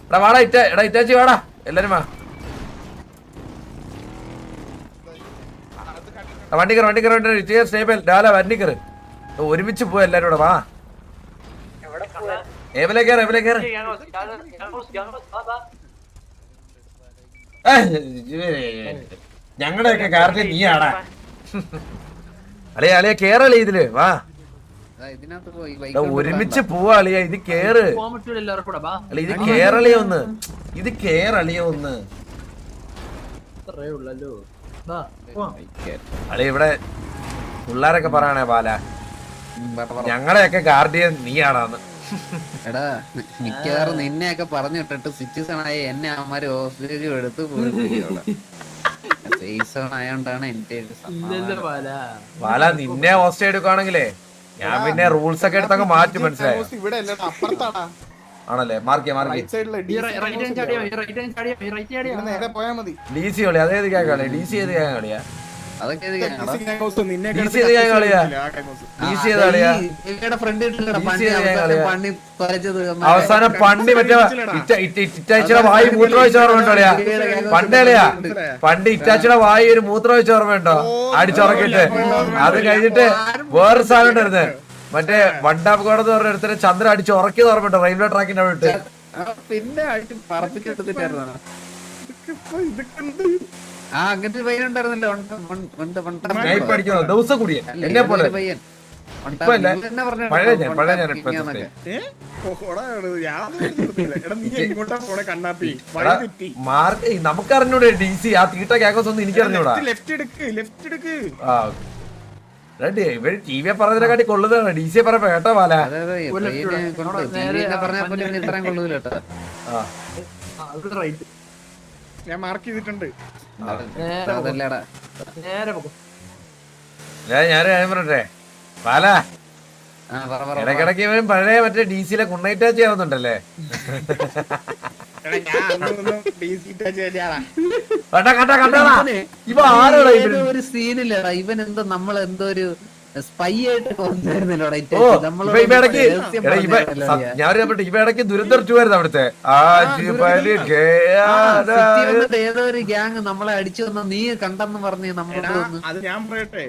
എടാ വാടാ എടാ ഇറ്റാച്ചി വാടാ എല്ലാരും വാ. വണ്ടിക്കർ സ്റ്റേബിൾ ഡാല വണ്ടിക്കർ ഒരുമിച്ച് പോവാ എല്ലാരും കൂടെ വാ. എവിടേക്കേറ് ഞങ്ങളുടെയൊക്കെ കാറിൽ നീയാടാ. അളിയ കേറളിയ ഇതില് വാ. ഒരുമിച്ച് പോവാ അളിയ. ഇത് കേറ് അല്ല ഇത് കേറളിയ ഒന്ന് അളിയ. ഇവിടെ പിള്ളേരൊക്കെ പറയണേ പാല ഞങ്ങളെയൊക്കെ ഗാർഡിയൻ നീയാടാന്ന്. എടാ മിക്കവാറും നിന്നെയൊക്കെ പറഞ്ഞു വിട്ടിട്ട് സിറ്റിസൺ ആയി എന്നെ അവന്മാര് ഹോസ്റ്റലിൽ എടുത്ത് സീസൺ ആയോണ്ടാണ് എന്റെ പാല. നിന്നെ ഹോസ്റ്റൽ എടുക്കുവാണെങ്കിലേ ഞാൻ പിന്നെ റൂൾസ് ഒക്കെ എടുത്തങ്ങ് മാറ്റി. മനസ്സിലായോ? ആണല്ലേ? മാർക്കിയ ഡി സി കളി അതേത് കളിയാ? ഡി സി ഏത് കളിയാ? അവസാനം പണ്ടി മറ്റേ ഇറ്റാച്ചിയുടെ വായി മൂത്രം വെച്ച ഓർമ്മയുണ്ടോ അളിയാ? പണ്ടേളിയാ പണ്ട് ഇറ്റാച്ചിയുടെ വായി ഒരു മൂത്രം വെച്ച ഓർമ്മയുണ്ടോ? അടിച്ചുറക്കിട്ട് അത് കഴിഞ്ഞിട്ട് വേറൊരു സാധനം ഉണ്ടായിരുന്നേ മറ്റേ വണ്ടാപ്പുകോട് എന്ന് പറഞ്ഞ അടുത്ത ചന്ദ്രൻ അടിച്ച് ഉറക്കിയത് ഓർമ്മയുണ്ടോ? റെയിൽവേ ട്രാക്കിന്റെ അവിടെ ഇട്ട് പിന്നെ അങ്ങനത്തെ പയ്യൻ ഉണ്ടായിരുന്നല്ലോ ദിവസം കൂടിയ എന്നെ പോലെ. നമുക്ക് അറിഞ്ഞൂടെ ഡി സി ആ തീട്ട ക്യാക്കോസ് ഒന്നും എനിക്ക് അറിഞ്ഞൂടാ. ഇവര് ടി വി പറഞ്ഞതിനെക്കാട്ടി കൊള്ളുന്നതാണ് ഡി സി പറഞ്ഞ കേട്ടോ പാല. ഞാൻ മാർക്ക് ചെയ്തിട്ടുണ്ട്. ഞാൻ പറയട്ടെ പാല ഇടക്കിടക്ക് ഇവൻ പഴയ മറ്റേ ഡി സിയിലെ കുണ്ണൈറ്റാച്ച് ആവുന്നുണ്ടല്ലേ? ഇവ ആരോടാ ഒരു സീനില്ലടാ ഇവൻ എന്തോ നമ്മളെന്തോ ഒരു സ്പൈ ആയിട്ട് ഇടയ്ക്ക് ദുരന്തർ ടൂവായിരുന്നു അവിടുത്തെ. ഏതോ ഒരു ഗ്യാങ് നമ്മളെ അടിച്ചു വന്ന നീ കണ്ടെന്ന് പറഞ്ഞു നമ്മളോട്. അത് ഞാൻ പറയട്ടെ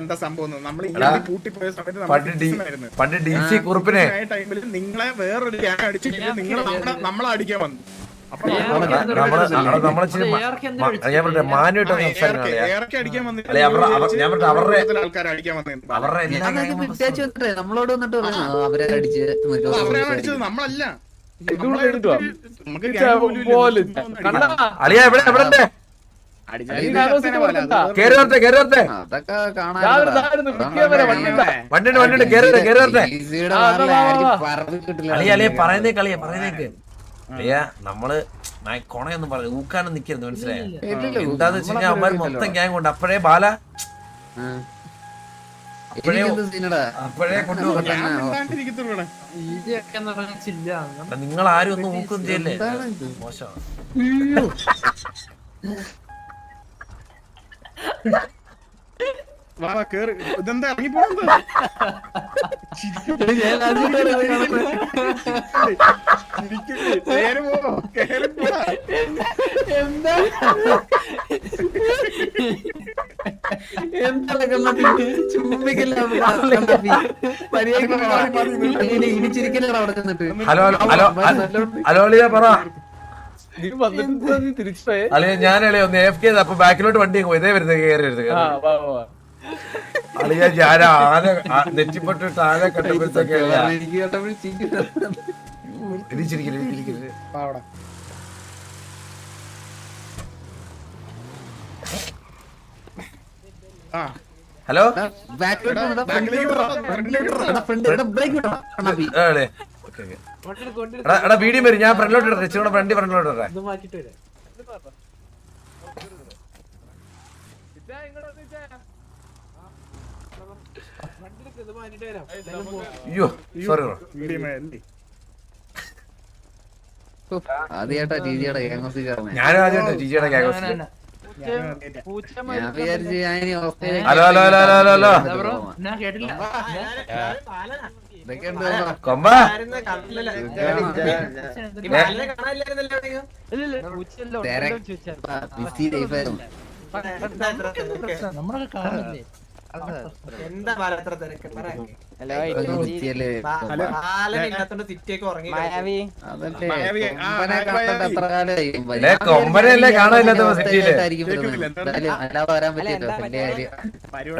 എന്താ സംഭവം. പണ്ട് ഡി സി കുറുപ്പിനെ ടൈമിൽ നിങ്ങളെ വേറൊരു ഗ്യാങ് അടിച്ചിട്ട് നിങ്ങൾ നമ്മളെ അടിക്കാൻ വന്നു. മാനുമായിട്ട് നമ്മളോട് വന്നിട്ട് അവരെ അടിച്ച് നമ്മളല്ല അളിയ എവിടെ എവിടെ അതൊക്കെ കാണാൻ പറയുന്നേക്ക് അളിയ പറയുന്നേക്ക് അളിയ നമ്മള് കൊണയൊന്നും പറഞ്ഞു ഊക്കാനും നിക്കരുത്. മനസ്സിലായോ? എന്താന്ന് വെച്ച് കഴിഞ്ഞാൽ അവന്മാര് മൊത്തം ഗ്യാങ് കൊണ്ട് അപ്പഴേ ബാല അപ്പഴേ കൊണ്ടുപോകട്ടെ. നിങ്ങൾ ആരും ഒന്നും ഊക്കും ചെയ്യല്ലേ? മോശമാണ്. ഇതെന്താ ഇറങ്ങി പോണത്? ഹലോ പറ അല്ലെ ഞാനല്ലേ ഒന്ന് എഫ് കെ അപ്പൊ ബാക്കിലോട്ട് വണ്ടി പോയി ഇതേ വരുന്നത് കയറരുത്. അളിയ ഞാൻ ആന നെറ്റിപ്പെട്ടിട്ട് ആന കണ്ടപ്പോഴത്തേക്ക് ഹലോ എടാ വീഡിയോ വരും. ഞാൻ ഫ്രണ്ടിലോട്ട് ഇടട്ടെ ചേച്ചിയുടെ വണ്ടി ഫ്രണ്ടിലോട്ട് ഇടട്ടെ. അയ്യോ സോറി ആദ്യമായിട്ടാ ടിജിയുടെ ഗ്യാങ്സ് ഞാനും ആദ്യമായിട്ടാ ടിജിയുടെ gangs. Hello hello hello hello hello hello കൊമ്പ എന്താ അത്ര തിരക്ക് കൊമ്പനല്ലേ കാണാനില്ലാത്ത സിറ്റിയില്. അല്ലാതെ വരാൻ പറ്റില്ല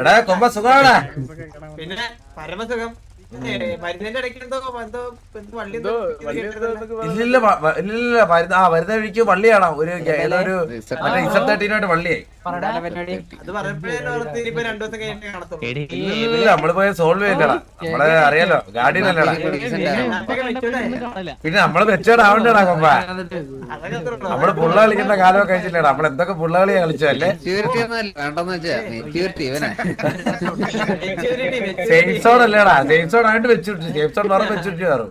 എടാ കൊമ്പ സുഖാടാ. പിന്നെ പരമസുഖം മരുന്നിന്റെ ഇടയ്ക്ക് എന്തോ വള്ളി ഇല്ലില്ല ഇല്ലില്ല വരുന്ന വഴിക്ക് വള്ളിയാണോ ഒരു ഏതൊരു മറ്റേ ഇസത്തേട്ടീനായിട്ട് വള്ളിയായി. അത് പറഞ്ഞപ്പോഴേ ഇപ്പൊ 2 ദിവസം കഴിഞ്ഞിട്ട് കാണത്തുള്ളൂ. ഇല്ല നമ്മള് പോയ സോൾവ് ചെയ്യില്ലടാ. നമ്മള് അറിയാലോ ഗാർഡിയനല്ലേടാ. പിന്നെ നമ്മള് മെച്ചോർഡ് ആവണ്ടേടാ കൊമ്പ. നമ്മള് പുള്ള കളിക്കുന്ന കാലമൊക്കെ കഴിച്ചില്ലേടാ. നമ്മൾ എന്തൊക്കെ പുള്ളകളി കളിച്ചല്ലേ. സെയിംസോഡ് അല്ലേടാ. സെയിംസോഡ് ആയിട്ട് വെച്ചിട്ട് സെയിംസോഡ് വേറെ വെച്ചിട്ട് കയറും.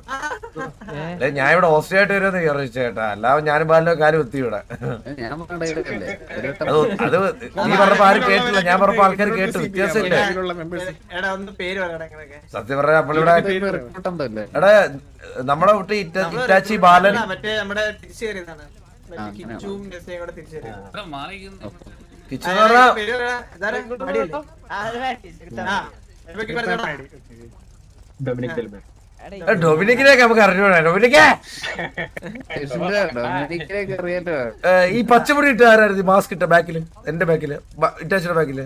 അല്ലെ ഞാൻ ഇവിടെ ഓസ്ട്രേലിയ ആയിട്ട് വരുമെന്ന് കയറിച്ച ചേട്ടാ. അല്ലാതെ ഞാനും പാലിലോ കാര്യം എത്തി ഇവിടെ. അത് നീ പറഞ്ഞപ്പോ ആരും കേട്ടില്ല. ഞാൻ പറഞ്ഞപ്പോ ആൾക്കാർ കേട്ടു. വ്യത്യാസമില്ലേ സത്യം പറഞ്ഞ നമ്മളിവിടെ. എടാ നമ്മളെ വിട്ട് ഇറ്റാച്ചി ബാലൻ കിച്ചു ഡൊമിനിക്കിനെയൊക്കെ നമുക്ക് അറിഞ്ഞൂടാ. ഡൊമിനിക്കേ ഈ പച്ചമുടി ഇട്ട് ആരായിരുന്നു മാസ്ക് ഇട്ട ബാക്കില്? എന്റെ ബാക്കില് ഇറ്റാച്ചിയുടെ ബാക്കില്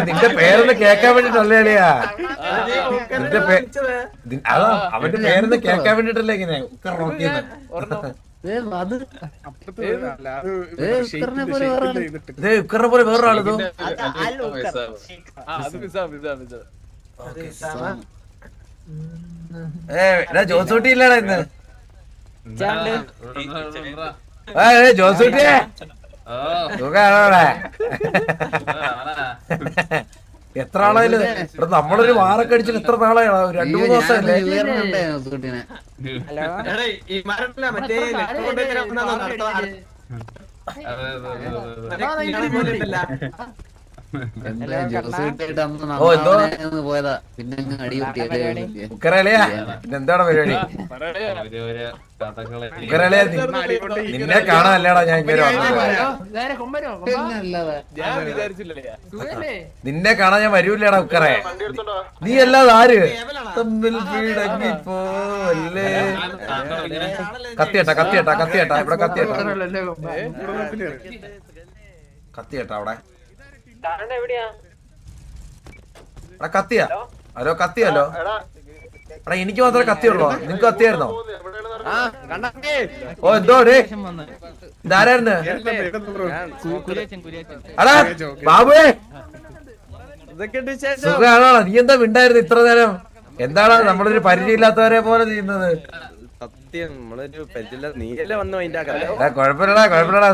നിന്റെ പേരൊന്ന് കേക്കാൻ വേണ്ടിട്ടല്ലേളിയാ. അതാ അവന്റെ പേരൊന്ന് കേക്കാൻ വേണ്ടിട്ടല്ലേ ഇങ്ങനെ നോക്കിയത്. ഉക്കറിനെ പോലെ വേറൊരാളതോ ജോസൂട്ടി ഇല്ലടാ ഇന്ന്. ജോസൂട്ടിയെ സുഖാണോടെ? എത്ര ആളായാലും ഇവിടെ നമ്മളൊരു വാറൊക്കെ അടിച്ചിട്ട് എത്ര നാളാണ്? 2-3 ദിവസമല്ലേ? പോയതാ പിന്നെ അടി ഉക്കറലയാ. എന്താണ് പരിപാടി? ഉക്കറലയാ നിന്നെ കാണാനല്ലേടാ ഞാൻ ഇങ്ങനെ വന്നത്. നിന്നെ കാണാൻ ഞാൻ വരൂല്ലേടാ ഉക്കറെ. നീ അല്ലാതെ ആര് തമ്മിൽ വീടങ്ങിപ്പോല്ലേ? കത്തിയട്ടാ കത്തിയട്ടാ കത്തിയട്ടാ ഇവിടെ കത്തിയട്ടാ കത്തിയട്ടാ അവിടെ കത്തിയാ. ഹലോ കത്തിയല്ലോ. എടാ എനിക്ക് മാത്രമേ കത്തിയുള്ളൂ. നിങ്ങക്ക് കത്തിയായിരുന്നോ? ഓ എന്തോടെ ഇതാരായിരുന്നു? എടാ ബാബുവേ സുഖാണോ? നീ എന്താ മിണ്ടായിരുന്നു ഇത്ര നേരം? എന്താണ് നമ്മളൊരു പരിചയമില്ലാത്തവരെ പോലെ ചെയ്യുന്നത്? കൊഴപ്പില്ലടാ കൊഴപ്പില്ലടാ.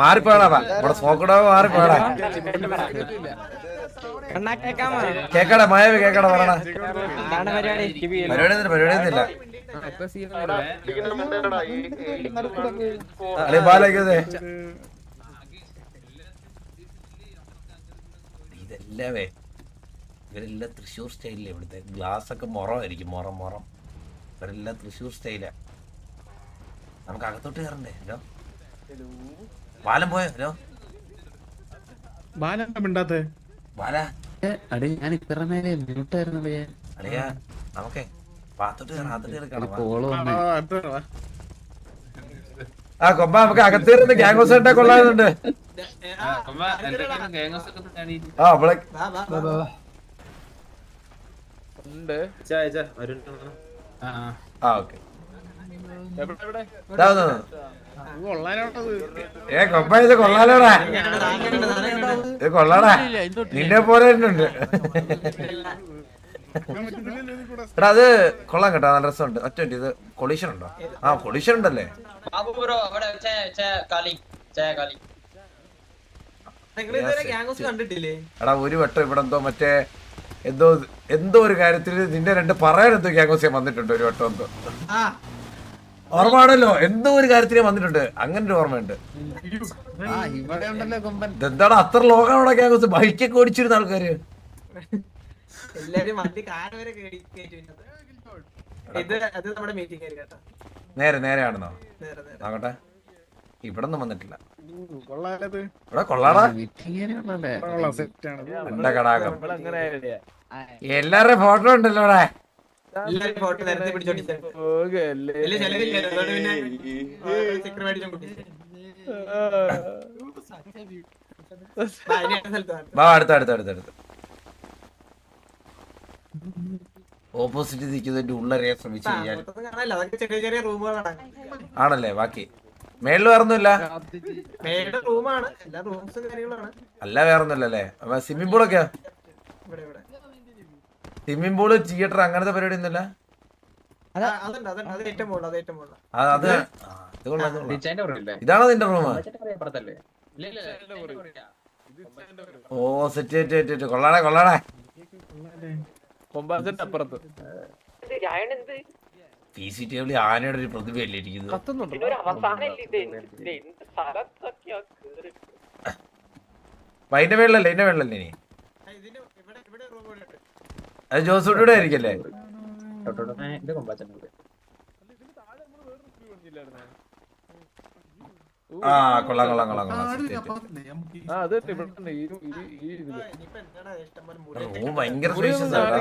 മാറിപ്പോയടാ നമ്മുടെ സ്മോക്കടോ മാറിപ്പോയടാ. കേക്കടാ മായവി കേക്കടാ പറയടാ. പരിപാടിയൊന്നുമില്ല. അല്ലെ ബാലേ ഇതെല്ലാവേ ഇവരെല്ലാം തൃശ്ശൂർ സ്റ്റൈലിലെ. ഇവിടുത്തെ ഗ്ലാസ് ഒക്കെ മൊറമായിരിക്കും. മൊറം ഇവരെല്ലാം തൃശ്ശൂർ സ്റ്റൈലാ. നമുക്ക് അകത്തോട്ട് കയറണ്ടേ? ഹലോ ബാലൻ പോയോ? ഹലോ ബാല ഞാൻ ഇപ്പറമേലെ മ്യൂട്ടായിരുന്നു. അറിയാ നമുക്കേ പാത്തോട്ട് ആ കൊമ്പ നമുക്ക് അകത്തേറുന്ന ഗ്യാങ് ഹൗസ് കൊള്ളാറുണ്ട്. ആ നമ്മളെ ആ ഓക്കെ കൊമ്പ ഇത് കൊള്ളാലോടാ. ഇത് കൊള്ളാടാ. നിന്നെ പോലെ തന്നെ ഉണ്ട്. എടാ അത് കൊള്ളാൻ കേട്ടോ. നല്ല രസമുണ്ട്. ഒറ്റ ഇത് കൊളീഷൻ ഉണ്ടോ? ആ കൊളീഷൻ ഉണ്ടല്ലേ? എടാ ഒരു വട്ടം ഇവിടെ എന്തോ എന്തോ ഒരു കാര്യത്തിൽ നിന്റെ പറയാൻ എന്തോ ഗ്യാങ്ങോസ് വന്നിട്ടുണ്ട് ഒരു വട്ടം. എന്തോ ഓർമ്മയാണല്ലോ. എന്തോ ഒരു കാര്യത്തിൽ വന്നിട്ടുണ്ട്. അങ്ങനെ ഒരു ഓർമ്മയുണ്ട്. എന്താടാ അത്ര ലോകാണോടെ ഗ്യാങ്ങോസ്? ബൈക്കൊക്കെ ഓടിച്ചിരുന്ന ആൾക്കാര് എല്ലാരും വണ്ടി കാർ വരെ കേട്ടു. അത് നമ്മുടെ മീറ്റിംഗ് ആയിരിക്കും കേട്ടോ. നേരെ ആണെന്നോ നേരെ നേരെ. ആകട്ടെ, ഇവിടെ ഒന്നും വന്നിട്ടില്ല. കൊള്ളാലത്. ഇവിടെ കൊള്ളാടാ കൊള്ളാം, സെറ്റ് ആണ്. എന്റെ കടാകം. എല്ലാവരുടെയും ഫോട്ടോ ഉണ്ടല്ലോ ഇവിടെ. എല്ലാരും ഫോട്ടോ നേരത്തെ പിടിച്ചോണ്ടിരിക്കും. വലിയ ചെലവില്ല, അതുകൊണ്ട് പിന്നെ sticker മേടിച്ചോണ്ട് കുട്ടി. വാ, ഇനി അടുത്ത സ്ഥലത്ത് വാ. വാ, അടുത്ത ഓപ്പോസിറ്റ് നിൽക്കുന്നതിന്റെ ഉള്ളറിയാൻ ശ്രമിച്ചു കഴിഞ്ഞാൽ പുറത്തൊന്നും കാണാനില്ല, അതൊക്കെ ചെറിയ ചെറിയ റൂമുകളാണ്. ആണല്ലേ. ബാക്കി മേളിൽ വേറൊന്നുമില്ല. മേയുടെ റൂമാണ്, എല്ലാ റൂംസും കാര്യങ്ങളാണ്. അല്ല വേറൊന്നുമില്ലല്ലേ. അപ്പൊ സ്വിമ്മിംഗ് പൂളൊക്കെയോ? ഇവിടെ സ്വിമ്മിംഗ് പൂള് തിയേറ്റർ അങ്ങനത്തെ പരിപാടി ഒന്നുമില്ല. അതുണ്ട്, അത് ഏറ്റവും മുകളിൽ, അത് ഏറ്റവും മുകളിൽ. അത് ഇത് കൊള്ളാം. ഇതാണോ നിന്റെ റൂം? ഓ സെറ്റ് കൊള്ളാടേ. CCTV ആനയുടെ ഒരു പ്രതിഭയല്ലേ ഇരിക്കുന്നത്. അതിന്റെ മേളിലല്ലേ ഇനി ഇവിടെ റൂം ഉണ്ട്. അത് ജോസൂട്ടിയുടെ ആയിരിക്കല്ലേ? ആ കൊള്ളാം. റൂം ഭയങ്കര സ്പേഷ്യസ് ആടാ.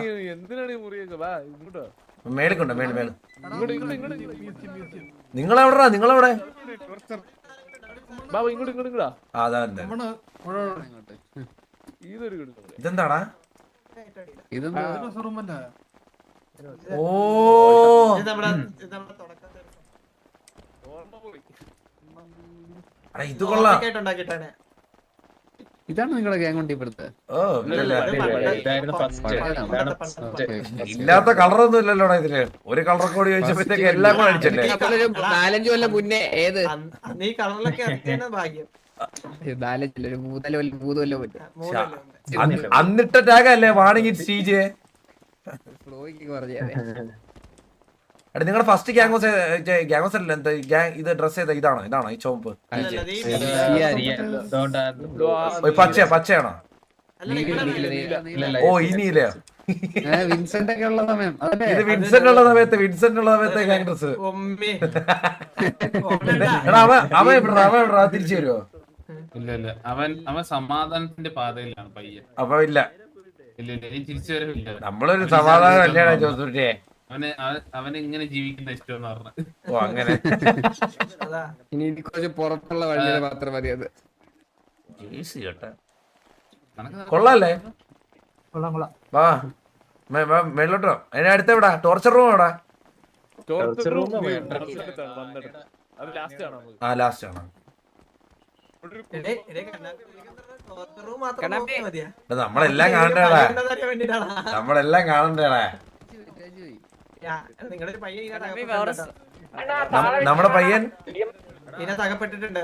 മേളിക്കുണ്ടോ? മേള് നിങ്ങളെവിടെ? അതാ ഇതെന്താടാ? ഓ ഇത് നമ്മുടെ തുടക്കത്തിൽ ഇത് കൊള്ളാം. ഉണ്ടാക്കിയിട്ടാണ്. ഇതാണ് നിങ്ങളുടെ ഗ്യാങ് കൊണ്ട് ഇവിടുത്തെ? ഓ ഇല്ലാത്ത കളറൊന്നും ഇല്ലല്ലോടാ ഇതില്. ഒരു കളർ കോഡ് ചോദിച്ചപ്പോഴത്തേക്ക് എല്ലാം കൂടെ അടിച്ചല്ലേ. 4-5 കൊല്ലം മുന്നേ ഏത് നീ കളറിലൊക്കെ ഇറക്കിയാണ് ഭാഗ്യം. 4 ഒരു 3 കൊല്ലം മുന്നേ അന്നിട്ട ടാഗല്ലേ വാണിംഗ് സ്റ്റീജ്. എടാ നിങ്ങളുടെ ഫസ്റ്റ് ഗ്യാങ്സ് അല്ല എന്താ ഇത് ഡ്രസ് ചെയ്ത ഇതാണോ ഈ ചോപ്പ്? പച്ചയാണോ? ഓ ഇനിയില്ലേ വിൻസെന്റ് ഒക്കെ ഉള്ള സമയം. ഇത് വിൻസെന്റ് ഉള്ള സമയത്തെ ഗ്യാങ് ഡ്രസ്. എടാ അവൻ എവിടാ തിരിച്ചു വരുവോ? ഇല്ല അവൻ സമാധാനത്തിന്റെ പാതയിലാണ് പയ്യൻ. അപ്പൊ ഇല്ല തിരിച്ചു വരവില്ല. നമ്മളൊരു സമാധാനം അല്ലേടാ ജോസൂട്ടിയെ. അവന് ഇങ്ങനെ ജീവിക്കുന്ന ഇഷ്ടം പറഞ്ഞു. ഓ അങ്ങനെ. ഇനി കുറച്ച് പുറത്തുള്ള വഴികൾ മാത്രം മതി. അത് കൊള്ളാല്ലേ? വാ മേളിലോട്ടോ. അതിന് അടുത്തെവിടാ ടോർച്ചർ റൂം എവിടാ? ആ ലാസ്റ്റ് ആണോ? നമ്മളെല്ലാം കാണണ്ടേടാ. നിങ്ങളുടെ പയ്യൻ നമ്മുടെ പയ്യൻ ഇതിനകത്ത് അകപ്പെട്ടിട്ടുണ്ട്.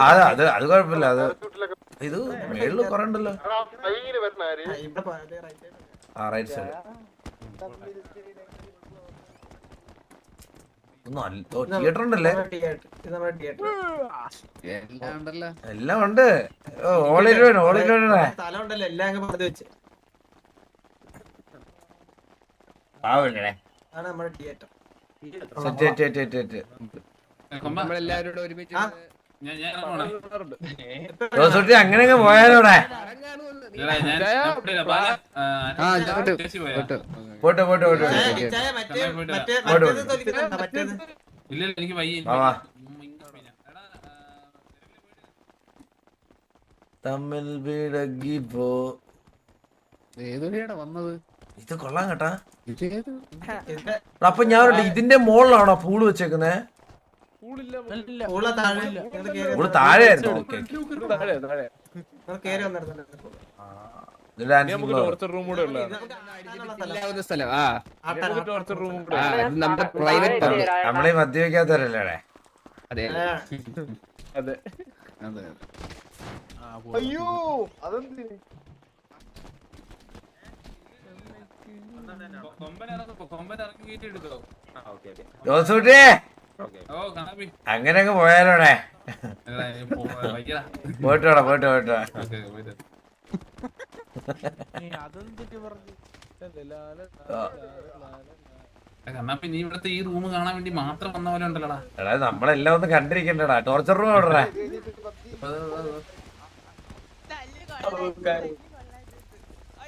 അത് കുഴപ്പമില്ല. അത് ഇത് മേളില് കൊറേ ഉണ്ടല്ലോ. ആ റൈറ്റ് സൈഡ് തിയേറ്റർ ഉണ്ടല്ലേ? എല്ലാം ഉണ്ട്. ഓൾ ഇൻ സ്ഥലം ഉണ്ടല്ലോ, എല്ലാം അങ്ങ് പണിത് വെച്ച്. അതാണ് നമ്മുടെ തിയേറ്റർ. നമ്മളെല്ലാവരോടും ഒരുമിച്ച് അങ്ങനെ പോയാലോടെ. പോട്ടെ ഇല്ല എനിക്ക് വയ്യ. തമ്മിൽ വീടകി പോ. ഏതൊക്കെയാണ് വന്നത്? ഇത് കൊള്ളാം കേട്ടാ. അപ്പൊ ഞാൻ ഇതിന്റെ മുകളിലാണോ പൂള് വെച്ചേക്കുന്നേ? പൂള് താഴെയായിരുന്നു. നമ്മളീ മദ്യവെക്കാത്തവരല്ലേ? അതെ അയ്യോ അതെന്ത് ജോസൂട്ടിയെ അങ്ങനെ അങ്ങ് പോയാലോടെ. പോയിട്ടോടാ. കണ്ണാപ്പി നീ ഇവിടുത്തെ ഈ റൂം കാണാൻ വേണ്ടി മാത്രം വന്ന പോലെ ഉണ്ടല്ലോടാ. എടാ നമ്മളെല്ലാം ഒന്ന് കണ്ടിരിക്കണ്ടടാ. ടോർച്ചർ റൂം എവിടെടാ?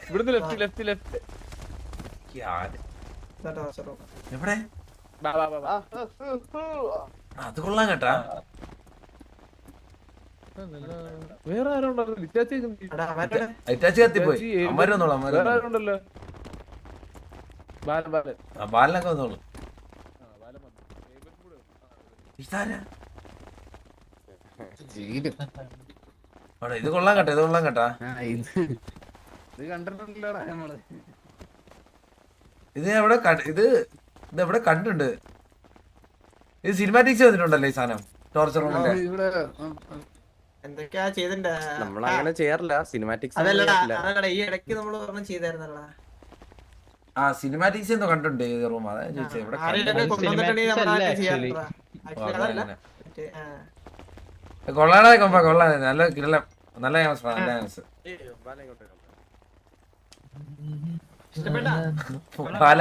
ഇവിടുന്ന് ലെഫ്റ്റ് എവിടെ? അത് കൊള്ളാം കേട്ടാ. വേറെ ആരും അറ്റാച്ച് കത്തിപ്പോയി. അമ്മര് വന്നോളൂ. ഉണ്ടല്ലോ ബാലനൊക്കെ വന്നോളൂ. ഇതാരാ? ഇത് കൊള്ളാം കേട്ടാ. ഇത് കൊള്ളാം കേട്ടാ. ഇത് കണ്ടിട്ടുണ്ടല്ലോടാ നമ്മള്. ഇത് എവിടെ ഇത് എവിടെ കണ്ടിട്ടുണ്ട്. ഇത് സിനിമാറ്റിക്സ് വന്നിട്ടുണ്ടല്ലോ ഈ സാധനം. ടോർച്ചർ റൂമിന്റെ ഇവിടെ എന്തൊക്കെയാ ചെയ്തിട്ടുണ്ട്. നമ്മളങ്ങനെ ചെയ്യാറില്ല സിനിമാറ്റിക്സ്. അതല്ലടാ ഈ ഇടയ്ക്ക് നമ്മള് ഒരെണ്ണം ചെയ്തായിരുന്നല്ലോ. ആ സിനിമാറ്റിക്സ് എന്തോ കണ്ടിട്ടുണ്ട് ഈ റൂം. അതാ ചോദിച്ചത്. ഇവിടെ ആരെയൊക്കെ കൊണ്ടുവന്നിട്ടുണ്ടെങ്കിൽ നമ്മളതൊക്കെ ചെയ്യാറുണ്ടടാ. കൊള്ളാടാ കൊമ്പ കൊള്ളാ. നല്ല കിടല. നല്ല ഗെയിംസ്. നല്ല ഗെയിംസ്. ബാല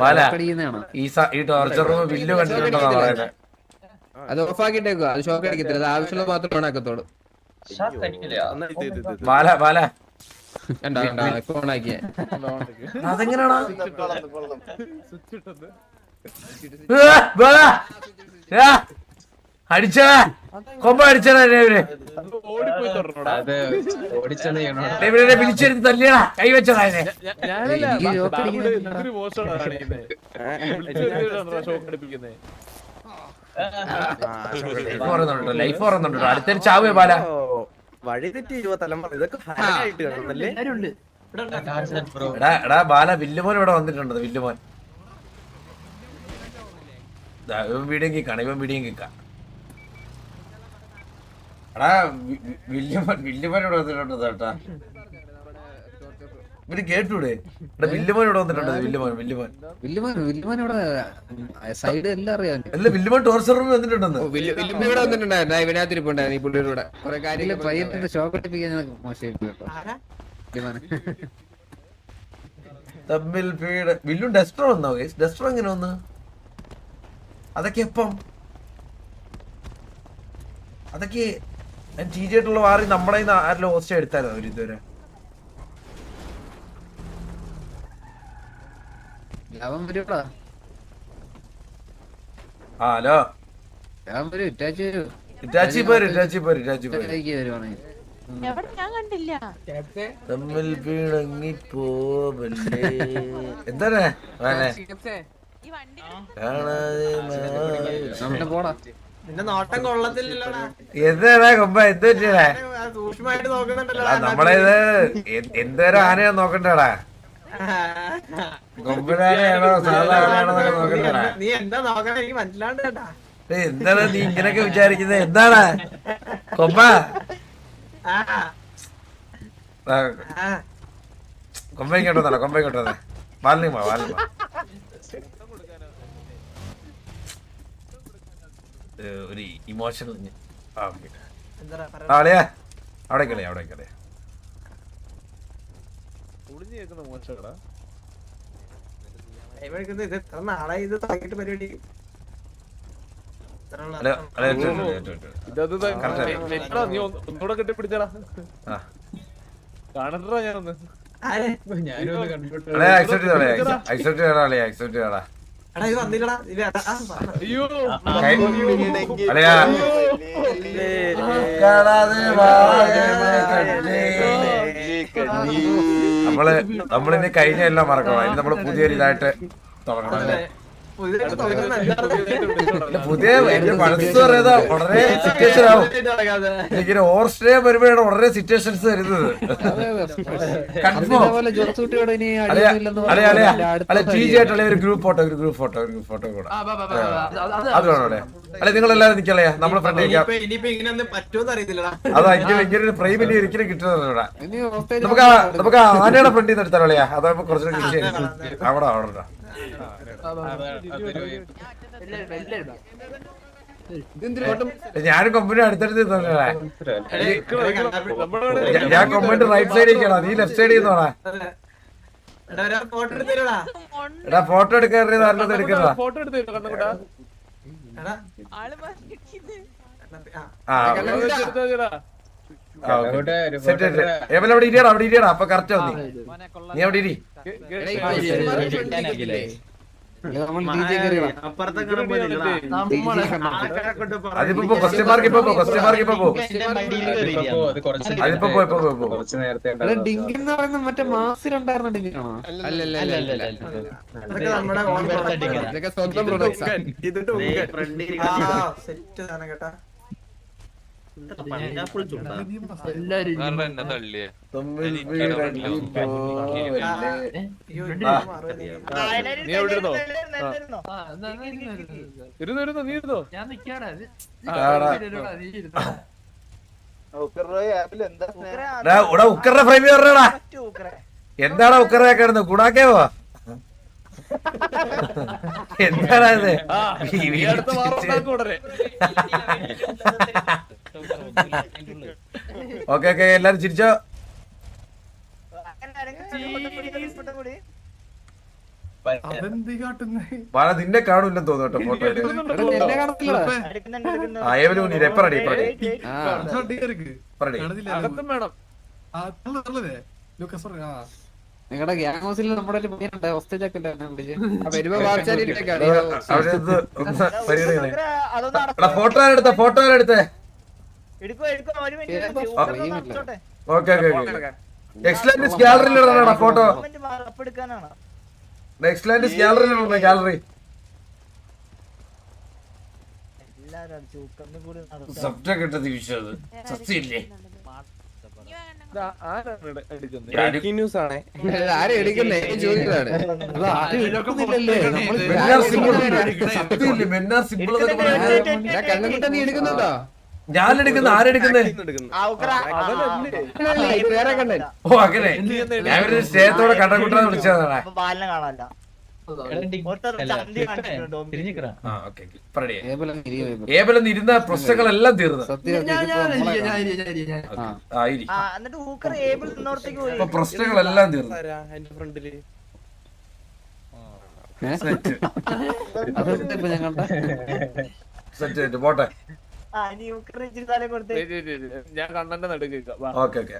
ബാല ഈ ടോർച്ചർ റൂം ബില്ല് കണ്ടിട്ടുണ്ടെന്നാ പറയുന്നത്. അത് ഓഫാക്കിട്ടേക്കോ. അത് ഷോക്ക് അടിക്കത്തില്ല. അത് ആവശ്യമുള്ള മാത്രം ഓണാക്കത്തോളൂ. ബാല ബാല ഓണാക്കിയ അതെങ്ങനെയാണോ? അടിച്ചാ കൊമ്പ അടിച്ചാ ഇവരെ വിളിച്ചെടുത്ത് തല്ലിയടാ. കൈവച്ചടാ അതിനെ. ലൈഫ് പറയുന്നുണ്ടോ? അടുത്തൊരു ചാവേ ബാല. വഴി തെറ്റി തലമുറ ഇതൊക്കെ എടാ ബാല വില്ലുമോൻ ഇവിടെ വന്നിട്ടുണ്ട്. വില്ലുമോൻ ഇവൻ വീഡിയോ കിക്കാണ്. ഇവൻ വീഡിയോ കിക്കാ. എടാ വില്ലുമോൻ ഇവിടെ വന്നിട്ടുണ്ട് കേട്ടാ. ഇവര് കേട്ടൂടെ? ഇവിടെ വില്ലുമോൻ ഇവിടെ വന്നിട്ടുണ്ട്. വില്ലുമോൻ ഇവിടെ സൈഡ് എല്ലാം അറിയാം. അല്ല വില്ലുമോൻ ടോർച്ചർ റൂമിൽ വന്നിട്ടുണ്ടെന്ന്. ഇവിടെ വന്നിട്ടുണ്ടായിരുന്നു. ഇതിനകത്തിരിപ്പുണ്ടായിരുന്നു ഈ പുള്ളിയുടെ കൂടെ കുറെ കാര്യങ്ങൾ. പയ്യന്റെ ഷോക്ക് അടിപ്പിക്കാൻ മോശമായി കേട്ടോ. തമ്മിൽ പീഡ് വില്ലു ഡെസ്ട്രോ വന്നോ? ഡെസ്ട്രോ എങ്ങനെ വന്ന്? അതൊക്കെ എപ്പം? അതൊക്കെ ടി ജി ആയിട്ടുള്ള വാറി നമ്മളെ ആരെല്ലാം ഹോസ്റ്റ് എടുത്താലോ ഒരു ഇതുവരെ? ലാഭം വരുവാ. ആ ഹലോ ലാഭം വരും. ഇറ്റാച്ചി വരും. ഇറ്റാച്ചി പോര്. വരുവാണെങ്കിൽ തമ്മിൽ പീടങ്ങി പോവല്ലേ. എന്താണ് കാണാതെ പോടാ. നിന്റെ നോട്ടം കൊള്ളത്തില്ലല്ലോടാ. എന്താ കൊമ്പ എന്താ ചെയ്യണേ? സൂക്ഷ്മമായിട്ട് നോക്കുന്നുണ്ടല്ലോ. നമ്മളേത് എന്തോരം ആനയാ നോക്കണ്ടേടാ? കൊമ്പിനാനയാണോ സാധാരണ നോക്കണ്ടേടാ? നീ എന്താ നോക്കണേ എനിക്ക് മനസ്സിലാണ്ട് കേട്ടാ. എന്താണ് നീ ഇങ്ങനൊക്കെ വിചാരിക്കുന്നത്? എന്താണ് കൊമ്പ? കൊമ്പയ്ക്കോട്ടെ കൊമ്പയ്ക്കോട്ടെ. വാലിനുമാ ഒരു ഇമോഷണൽ. അവിടെയാ അവിടേക്കല്ലേ ഇത് എത്ര നാളെ ഇത് തുടങ്ങിയിട്ട് പരിപാടി. നീ ഒന്നുകൂടെ കെട്ടിപ്പിടിച്ചടാ. കാണണ്ടാ ഞാനൊന്ന്. എടാ ഇത് വന്നില്ലടാ. അയ്യോ നമ്മളിനി കഴിഞ്ഞ എല്ലാം മറക്കണം. ഇനി നമ്മള് പുതിയൊരു ഇതായിട്ട് തുടങ്ങണം അല്ലേ? പുതിയ എന്റെ മനസ്സ് പറയുന്നത് വളരെ സിറ്റുവേഷൻ ആവും. എനിക്കിങ്ങനെ ഓർസ്ട്രേലിയ വരുമ്പോഴാണ് വളരെ സിറ്റുവേഷൻസ് വരുന്നത്. ടി ജി ആയിട്ടുള്ള ഒരു ഗ്രൂപ്പ് ഫോട്ടോ കൂടെ അത് വേണം അവിടെ. അല്ലെ നിങ്ങളെല്ലാരും നിക്കല്ലേ നമ്മളെ ഫ്രണ്ട് ഇനിയിപ്പോ ഇങ്ങനെ പറ്റുമെന്ന് അറിയത്തില്ലടാ. അതാ ഇങ്ങനെ ഒരു ഫ്രെയിം ഇനി ഒരിക്കലും കിട്ടുന്നത് ഇവിടെ. നമുക്ക് ആനയുടെ ഫ്രണ്ടിൽ നിന്ന് എടുത്താലേ അതാകുമ്പോ കുറച്ചുകൂടെ കൃഷി അവിടെ ഞാനും കൊമ്പന് അടുത്തടുത്ത് നിന്നോളെ. ഞാൻ കൊമ്പന്റെ റൈറ്റ് സൈഡിൽ നിൽക്കണം, നീ ലെഫ്റ്റ് സൈഡിൽ നിന്നോളാ. ഫോട്ടോ എടുത്തരുടാ. എടാ ഫോട്ടോ എടുക്കാൻ നല്ലത് എടുക്കുന്നതാ. അവിടെ ഇരിയടാ, അവിടെ ഇരിയടാ. അപ്പൊ കറക്റ്റ് വന്നി. നീ അവിടെ ഇരി. അതിപ്പോ ക്വസ്റ്റ്യൻ മാർക്ക് ഇപ്പൊ ക്വസ്റ്റ്യൻ മാർക്ക് ഇപ്പൊ അതിപ്പോ മറ്റേ മാസിലുണ്ടായിരുന്ന ഡിഗ്രിയാണോ? ഇതൊക്കെ സ്വന്തം പ്രൊഡക്ട്സ്. സെറ്റ് സാധനം കേട്ടാ. ഉക്കറിന്റെ ഫ്രെയിം പറഞ്ഞടാ. എന്താടാ ഉക്കറ കിടന്ന് ഗുണാക്കേവോ? എന്താടാ ഇത്? ഓക്കെ ഓക്കെ എല്ലാരും ചിരിച്ചോ. വാഴ നിന്നെ കാണൂല്ലെന്ന് തോന്നുന്നു കേട്ടോ ഫോട്ടോ. നിങ്ങളുടെ ഗ്യാങ് ഹൗസിൽ നമ്മുടെ ഫോട്ടോ എടുത്ത ഫോട്ടോ എടുത്തേ. ഓക്കെ ഓക്കെ എക്സലന്റ് ഗാലറിയിലിടണ ഫോട്ടോ. എക്സലന്റ് ഗാലറിയിലിടണ ഗാലറി. സബ്ജക്ട് ഇട്ടത് വിശ്വാസം സത്യല്ലേ? ആരും എടുക്കുന്നേ ചോദിക്കുന്നതാണ്. കണ്ണുകുട്ട നീ എടുക്കുന്നുണ്ടോ? ഞാൻ എടുക്കുന്ന ആരെടുക്കുന്നേ? വേറെ കണ്ണൻ. ഓ അങ്ങനെ ഞാനൊരു സ്നേഹത്തോടെ കണ്ണക്കുട്ടനെ വിളിച്ചതാണ്. ഏബലം ഇരുന്ന പ്രശ്നങ്ങളെല്ലാം തീർന്നു. ഇപ്പൊ പ്രശ്നങ്ങളെല്ലാം തീർന്നു. സെറ്റ് പോട്ടെ. ഞാൻ കണ്ണന്റെ നടുക്ക് ഓക്കെ ഓക്കെ.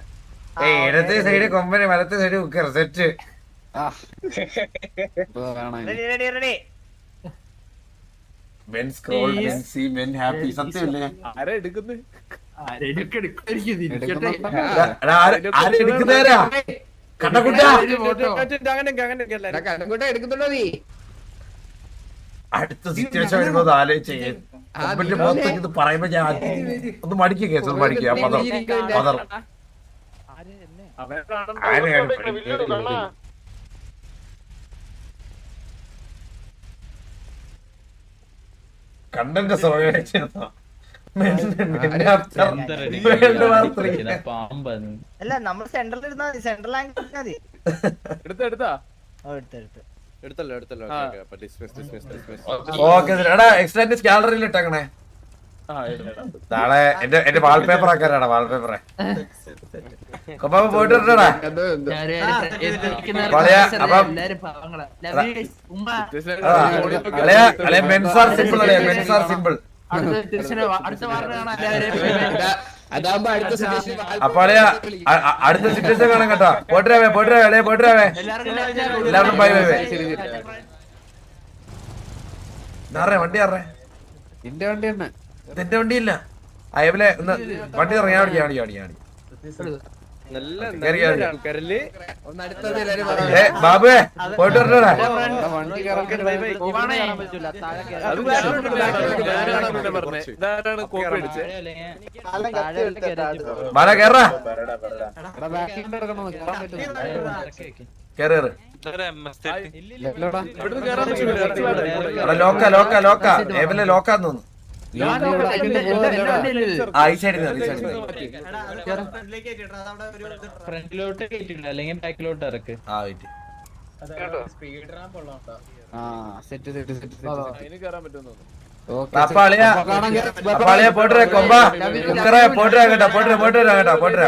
ഇടത്തെ സൈഡ് കൊമ്പന്, വലത്തെ side cooker. Set. Men scroll, men see, men happy. സത്യമല്ലേ? ആരാ എടുക്കുന്നത്? ആരെടുക്കുന്നേരാ? കണ്ണക്കുട്ട കണ്ണുകുട്ട എടുക്കുന്നുണ്ടോ നീ? അടുത്ത സിറ്റുവേഷൻ വരുമ്പോ ആലോചിച്ചേ. കൊമ്പന്റെ മുഖത്തേക്ക് ഇത് പറയുമ്പോ ഞാൻ ഒന്ന് മടിക്കുക, കേസ് ഒന്ന് മടിക്കുക. പതർ കണ്ടന്റെ അല്ല നമ്മൾ സെൻട്രൽ ഇരുന്നാ സെൻട്രൽ ആംഗിൾ ഗാലറിയിൽ ഇട്ടേക്കണേ. നാളെ എന്റെ വാൾപേപ്പർ ആക്കാനാണ്. വാൾപേപ്പറെ കൊമ്പ പോയിട്ട് വരണ്ടാ. മെൻസാർ സിമ്പിൾ അല്ലേ? മെൻസാർ സിമ്പിൾ. അപ്പൊ അടുത്ത സിറ്റുവേഷൻ കാണാൻ കേട്ടോ. പോയിട്ടേ പോയിട്ടേ എല്ലാവരും ബൈ ബൈ ബൈ. വണ്ടി ആറേ? എന്റെ വണ്ടി തന്നെ. എന്റെ വണ്ടിയില്ല. അയവിലെ ഒന്ന് വണ്ടി ഇറങ്ങിയാ ബാബുവേ പോയിട്ട് വരണ്ടാ. മല കേറാ. കേറ് ലോക്ക ഏവലെ ലോക്കാന്ന് തോന്നുന്നു. ഫ്രണ്ടിലോട്ട് കേട്ടില്ല, അല്ലെങ്കിൽ ബാക്കിലോട്ട് ഇറക്ക്. അപ്പൊ അളിയാ പോട്ടരെ കൊമ്പ കുക്കറെ പോട്ടര കേട്ടോ പോട്ടര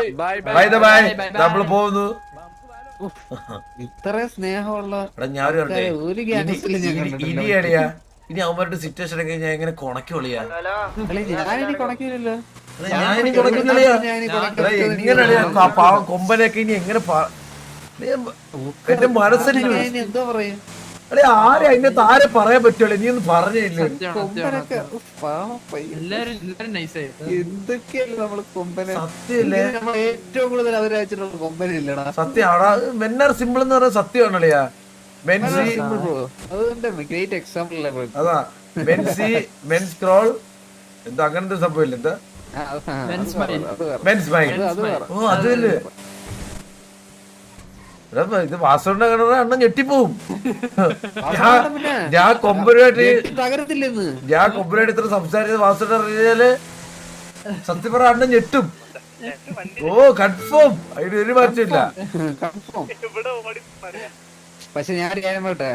ബൈ നമ്മള് പോകുന്നു. ഇത്ര സ്നേഹമുള്ള എടാ ഞാൻ ഒരു ആൾക്കാരെ ഒരു ഗ്യാങ്സിലും ഞാൻ കണ്ടിട്ടില്ല. ഇനി അളിയാ ഇനി അവന്മാരുടെ സിറ്റുവേഷൻ ഒക്കെ ഞാൻ എങ്ങനെ കൊണക്കൊളിയാ ഞാനിനി കൊണക്കില്ലല്ലോ. ഞാനിനി കൊണക്കില്ലളിയാ എങ്ങനെയാണ് പാവം കൊമ്പനൊക്കെ ഇനി എങ്ങനെ എന്റെ മനസ്സിൽ എന്തോ പറയാ അല്ലെ ആരെ അതിന്റെ താരെ പറയാൻ പറ്റുള്ളൂ. നീ ഒന്ന് പറഞ്ഞില്ലേ കൊമ്പനൊക്കെ എന്തൊക്കെയല്ലേ നമ്മള് കൊമ്പനെ സത്യല്ലേ നമ്മൾ ഏറ്റവും കൂടുതൽ അവരയച്ചിട്ടുള്ള കൊമ്പനില്ലടാ. സത്യം അവിടെ മെന്നർ സിമ്പിൾ എന്ന് പറയുന്നത് സത്യമാണല്ലയാ. മെൻസി അതുകൊണ്ട് ഗ്രേറ്റ് എക്സാമ്പിൾ അല്ലേ bro. അതാ മെൻസി മെൻസ് ക്രോൾ എന്താ അങ്ങനത്തെ സംഭവം ഇല്ല എന്താ മെൻസ് മൈൻഡ് ഓ അതല്ലേ ഇത് വാസുവിന്റെ കിണറ് അണ്ണൻ ഞെട്ടിപ്പോവും. ഞാൻ കൊമ്പരുമായിട്ട് തകരത്തില്ലെന്ന് ഞാൻ കൊമ്പരുമായിട്ട് ഇത്ര സംസാരിച്ചത് വാസുവിന്റെ അറിയാല് സത്യം പറഞ്ഞ അണ്ണൻ ഞെട്ടും. ഓ കൺഫേം അതിന് ഒരു മാറ്റമില്ല. പക്ഷെ ഞാൻ ഒരു കാര്യം പറയട്ടെ,